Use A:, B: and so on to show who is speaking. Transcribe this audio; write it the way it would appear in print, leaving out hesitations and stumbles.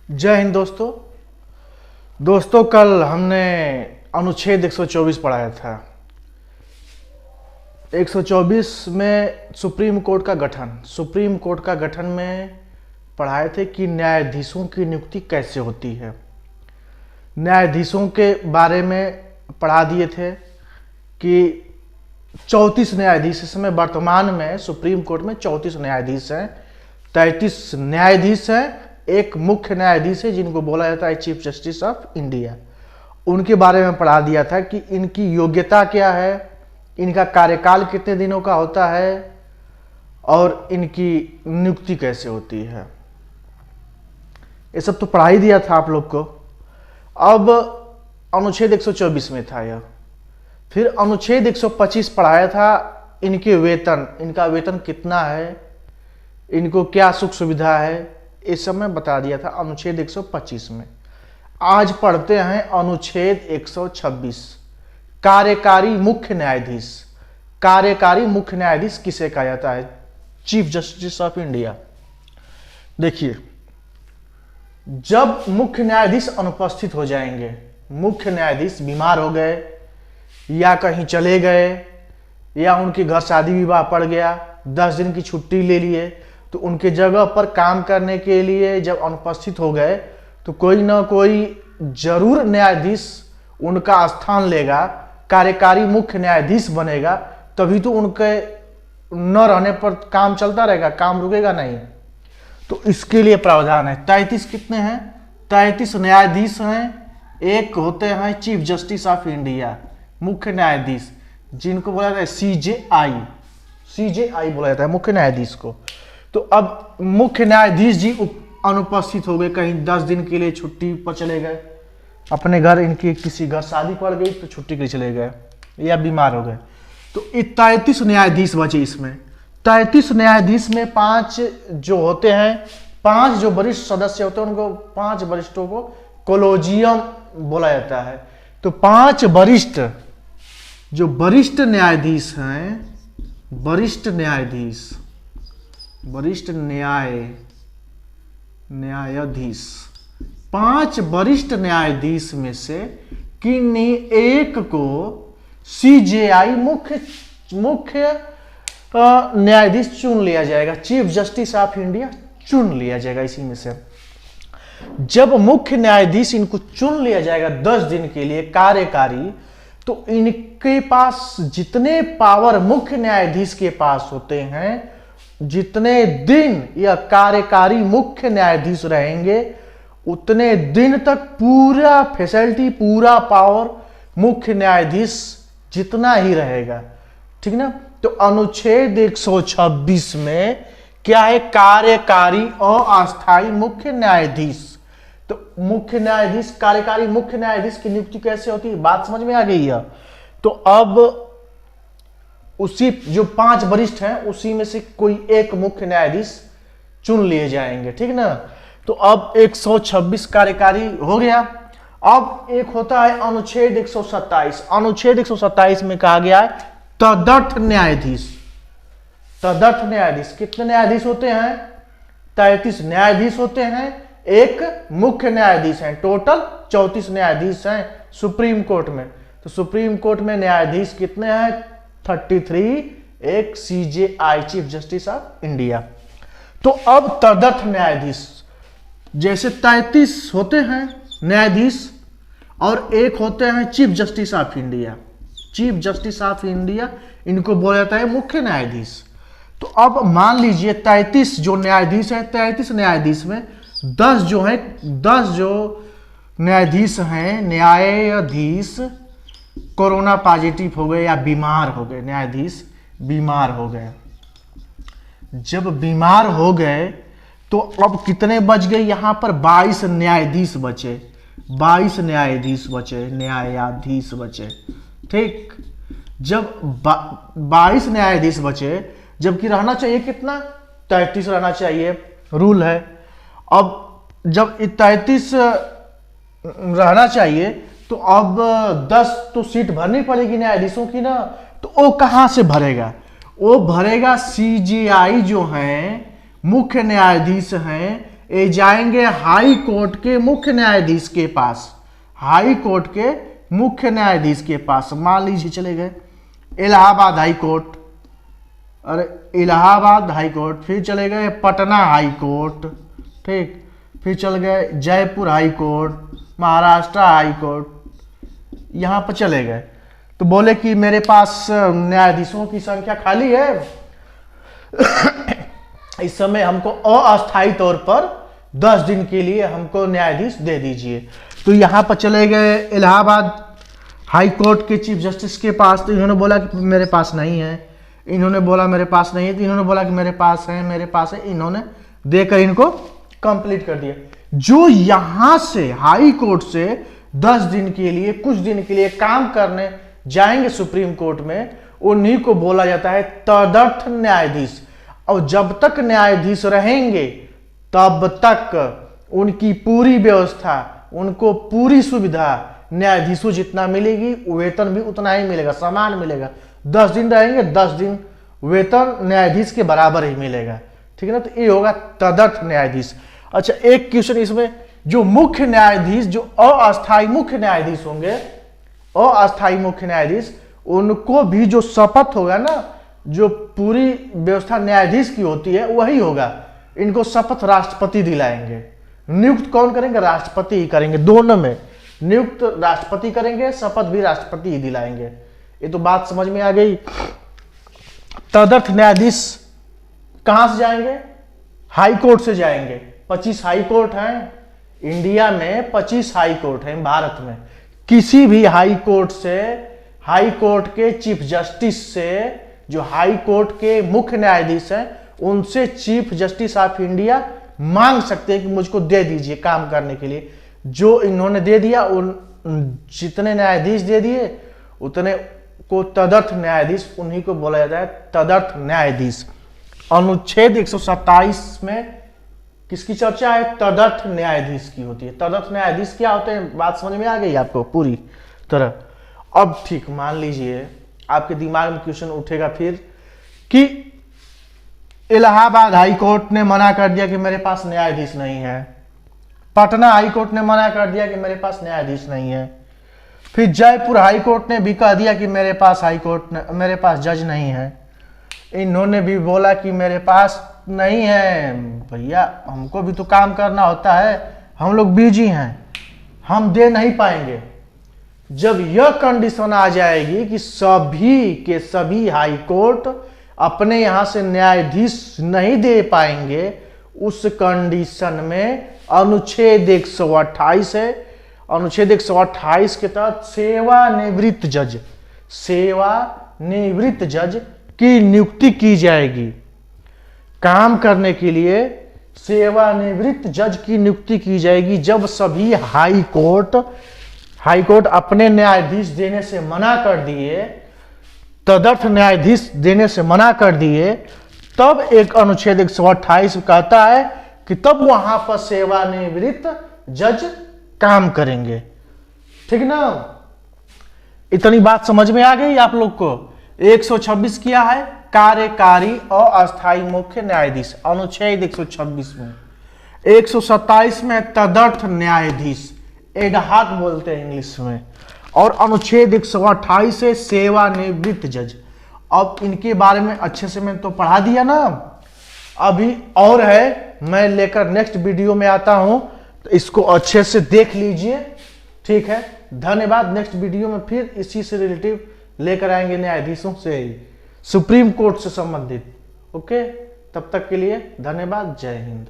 A: जय हिंद दोस्तों कल हमने अनुच्छेद 124 पढ़ाया था। 124 में सुप्रीम कोर्ट का गठन में पढ़ाए थे कि न्यायाधीशों की नियुक्ति कैसे होती है। न्यायाधीशों के बारे में पढ़ा दिए थे कि 34 न्यायाधीश, इस समय वर्तमान में सुप्रीम कोर्ट में 34 न्यायाधीश हैं। 33 न्यायाधीश हैं, एक मुख्य न्यायाधीश है जिनको बोला जाता है चीफ जस्टिस ऑफ इंडिया। उनके बारे में पढ़ा दिया था कि इनकी योग्यता क्या है, इनका कार्यकाल कितने दिनों का होता है और इनकी नियुक्ति कैसे होती है। ये सब तो पढ़ा ही दिया था आप लोग को। अब अनुच्छेद 124 में था यह। फिर अनुच्छेद 125 पढ़ाया था, इनका वेतन कितना है, इनको क्या सुख सुविधा है, इस समय बता दिया था अनुच्छेद 125 में। आज पढ़ते हैं अनुच्छेद 126, कार्यकारी मुख्य न्यायाधीश। कार्यकारी मुख्य न्यायाधीश किसे कहा जाता है? Chief justice of India. देखिए, जब मुख्य न्यायाधीश अनुपस्थित हो जाएंगे, मुख्य न्यायाधीश बीमार हो गए या कहीं चले गए या उनके घर शादी विवाह पड़ गया, 10 दिन की छुट्टी ले लिए, तो उनके जगह पर काम करने के लिए जब अनुपस्थित हो गए तो कोई ना कोई जरूर न्यायाधीश उनका स्थान लेगा, कार्यकारी मुख्य न्यायाधीश बनेगा, तभी तो उनके न रहने पर काम चलता रहेगा, काम रुकेगा नहीं। तो इसके लिए प्रावधान है। 33 कितने हैं? 33 न्यायाधीश हैं। एक होते हैं चीफ जस्टिस ऑफ इंडिया, मुख्य न्यायाधीश, जिनको बोला जाता है सीजेआई बोला जाता है मुख्य न्यायाधीश को। तो अब मुख्य न्यायाधीश जी अनुपस्थित हो गए, कहीं 10 दिन के लिए छुट्टी पर चले गए अपने घर, इनकी किसी घर शादी पड़ गई तो छुट्टी के लिए चले गए या बीमार हो गए, तो 33 न्यायाधीश बचे इसमें। 33 न्यायाधीश में 5 जो होते हैं, 5 जो वरिष्ठ सदस्य होते हैं, उनको 5 वरिष्ठों को कोलोजियम बोला जाता है। तो 5 वरिष्ठ जो वरिष्ठ न्यायाधीश हैं, वरिष्ठ न्यायाधीश, 5 वरिष्ठ न्यायाधीश में से किन्हीं एक को सीजेआई मुख्य न्यायाधीश चुन लिया जाएगा, चीफ जस्टिस ऑफ इंडिया चुन लिया जाएगा इसी में से। जब मुख्य न्यायाधीश इनको चुन लिया जाएगा 10 दिन के लिए कार्यकारी, तो इनके पास जितने पावर मुख्य न्यायाधीश के पास होते हैं, जितने दिन यह कार्यकारी मुख्य न्यायाधीश रहेंगे, उतने दिन तक पूरा फैसिलिटी, पूरा पावर मुख्य न्यायाधीश जितना ही रहेगा। ठीक ना? तो अनुच्छेद 126 में क्या है? कार्यकारी और अस्थायी मुख्य न्यायाधीश। तो मुख्य न्यायाधीश, कार्यकारी मुख्य न्यायाधीश की नियुक्ति कैसे होती है, बात समझ में आ गई है। तो अब उसी जो 5 वरिष्ठ हैं, उसी में से कोई एक मुख्य न्यायाधीश चुन लिए जाएंगे। ठीक ना? तो अब 126 कार्यकारी हो गया। अब एक होता है अनुच्छेद 127। अनुच्छेद 127 में कहा गया है तदर्थ न्यायाधीश। तदर्थ न्यायाधीश कितने न्यायाधीश होते हैं? 33 न्यायाधीश होते हैं, एक मुख्य न्यायाधीश है। टोटल 34 न्यायाधीश हैं सुप्रीम कोर्ट में। तो सुप्रीम कोर्ट में न्यायाधीश कितने हैं? 33, एक CJI chief justice of India. तो अब तदर्थ न्यायाधीश, जैसे 33 होते हैं न्यायाधीश और एक होते हैं chief justice of India. Chief justice of India, इनको बोला जाता है मुख्य न्यायाधीश। तो अब मान लीजिए 33 जो न्यायाधीश है, 33 न्यायाधीश में 10 जो है, 10 जो न्यायाधीश हैं, न्यायाधीश कोरोना पॉजिटिव हो गए या बीमार हो गए, न्यायाधीश बीमार हो गए। जब बीमार हो गए तो अब कितने बच गए? यहां पर 22 न्यायाधीश बचे, 22 न्यायाधीश बचे। ठीक, जब 22 न्यायाधीश बचे, जबकि रहना चाहिए कितना? 33 रहना चाहिए, रूल है। अब जब 33 रहना चाहिए तो अब 10 तो सीट भरनी पड़ेगी न्यायाधीशों की ना। तो वो कहां से भरेगा? वो भरेगा सीजेआई जो है मुख्य न्यायाधीश हैं, ये जाएंगे हाई कोर्ट के मुख्य न्यायाधीश के पास, हाई कोर्ट के मुख्य न्यायाधीश के पास। मान लीजिए चले गए इलाहाबाद हाई कोर्ट, अरे इलाहाबाद हाई कोर्ट, फिर चले गए पटना हाई कोर्ट, ठीक, फिर चल गए Jaipur high court, Maharashtra high court, यहाँ पर चले गए। तो बोले कि मेरे पास न्यायाधीशों की संख्या खाली है, इस समय हमको अस्थायी तौर पर 10 दिन के लिए हमको न्यायाधीश दे दीजिए। तो यहाँ पर चले गए इलाहाबाद हाई कोर्ट के चीफ जस्टिस के पास। तो इन्होंने बोला कि मेरे पास नहीं है, इन्होंने बोला मेरे पास नहीं है, तो इन्होंने बोला कि मेरे पास है, मेरे पास है, इन्होंने देकर इनको कंप्लीट कर दिया। जो यहां से हाई कोर्ट से 10 दिन के लिए, कुछ दिन के लिए काम करने जाएंगे सुप्रीम कोर्ट में, उन्हीं को बोला जाता है तदर्थ न्यायाधीश। और जब तक न्यायाधीश रहेंगे तब तक उनकी पूरी व्यवस्था, उनको पूरी सुविधा न्यायाधीशों जितना मिलेगी, वेतन भी उतना ही मिलेगा, समान मिलेगा। 10 दिन रहेंगे, 10 दिन वेतन न्यायाधीश के बराबर ही मिलेगा, ठीक है ना। तो ये होगा तदर्थ न्यायाधीश। अच्छा, एक क्वेश्चन इसमें, जो मुख्य न्यायाधीश, जो अस्थायी मुख्य न्यायाधीश होंगे, अस्थायी मुख्य न्यायाधीश, उनको भी जो शपथ होगा ना, जो पूरी व्यवस्था न्यायाधीश की होती है वही होगा। इनको शपथ राष्ट्रपति दिलाएंगे। नियुक्त कौन करेंगे? राष्ट्रपति ही करेंगे। दोनों में नियुक्त राष्ट्रपति करेंगे, शपथ भी राष्ट्रपति ही दिलाएंगे। ये तो बात समझ में आ गई। तदर्थ न्यायाधीश कहां से जाएंगे? हाई कोर्ट से जाएंगे। 25 हाई कोर्ट हैं इंडिया में, 25 हाई कोर्ट हैं भारत में। किसी भी हाई कोर्ट से, हाई कोर्ट के चीफ जस्टिस से, जो हाई कोर्ट के मुख्य न्यायाधीश हैं, उनसे चीफ जस्टिस ऑफ इंडिया मांग सकते हैं कि मुझको दे दीजिए काम करने के लिए। जो इन्होंने दे दिया, उन जितने न्यायाधीश दे दिए उतने को तदर्थ न्यायाधीश, उन्हीं को बोला जाता है तदर्थ न्यायाधीश। अनुच्छेद 127 में किसकी चर्चा है? तदर्थ न्यायाधीश की होती है। तदर्थ न्यायाधीश क्या होते हैं? बात समझ में आ गई आपको पूरी तरह। अब ठीक, मान लीजिए आपके दिमाग में क्वेश्चन उठेगा फिर कि इलाहाबाद हाई कोर्ट ने मना कर दिया कि मेरे पास न्यायाधीश नहीं है, पटना हाई कोर्ट ने मना कर दिया कि मेरे पास न्यायाधीश नहीं है, फिर जयपुर हाई कोर्ट ने भी कह दिया कि मेरे पास जज नहीं है, इन्होंने भी बोला कि मेरे पास नहीं है। भैया हमको भी तो काम करना होता है, हम लोग बिजी हैं, हम दे नहीं पाएंगे। जब यह कंडीशन आ जाएगी कि सभी के सभी हाई कोर्ट अपने यहां से न्यायाधीश नहीं दे पाएंगे, उस कंडीशन में अनुच्छेद 128 है। अनुच्छेद 128 के तहत सेवानिवृत्त जज की नियुक्ति की जाएगी। काम करने के लिए सेवानिवृत्त जज की नियुक्ति की जाएगी। जब सभी हाई कोर्ट अपने न्यायाधीश देने से मना कर दिए, तदर्थ न्यायाधीश देने से मना कर दिए, तब एक अनुच्छेद 128 कहता है कि तब वहां पर सेवानिवृत्त जज काम करेंगे। ठीक ना? इतनी बात समझ में आ गई आप लोग को। 126 किया है कार्यकारी और अस्थायी मुख्य न्यायाधीश, अनुच्छेद 126 में। 127 में तदर्थ न्यायाधीश, एडहॉक बोलते हैं इंग्लिश में। और अनुच्छेद 128 से सेवानिवृत्त जज। अब इनके बारे में अच्छे से मैं तो पढ़ा दिया ना, अभी और है, मैं लेकर नेक्स्ट वीडियो में आता हूं, तो इसको अच्छे से देख लीजिए। ठीक है, धन्यवाद। नेक्स्ट वीडियो में फिर इसी से रिलेटिव लेकर आएंगे, न्यायाधीशों से, सुप्रीम कोर्ट से संबंधित। ओके, तब तक के लिए धन्यवाद। जय हिंद।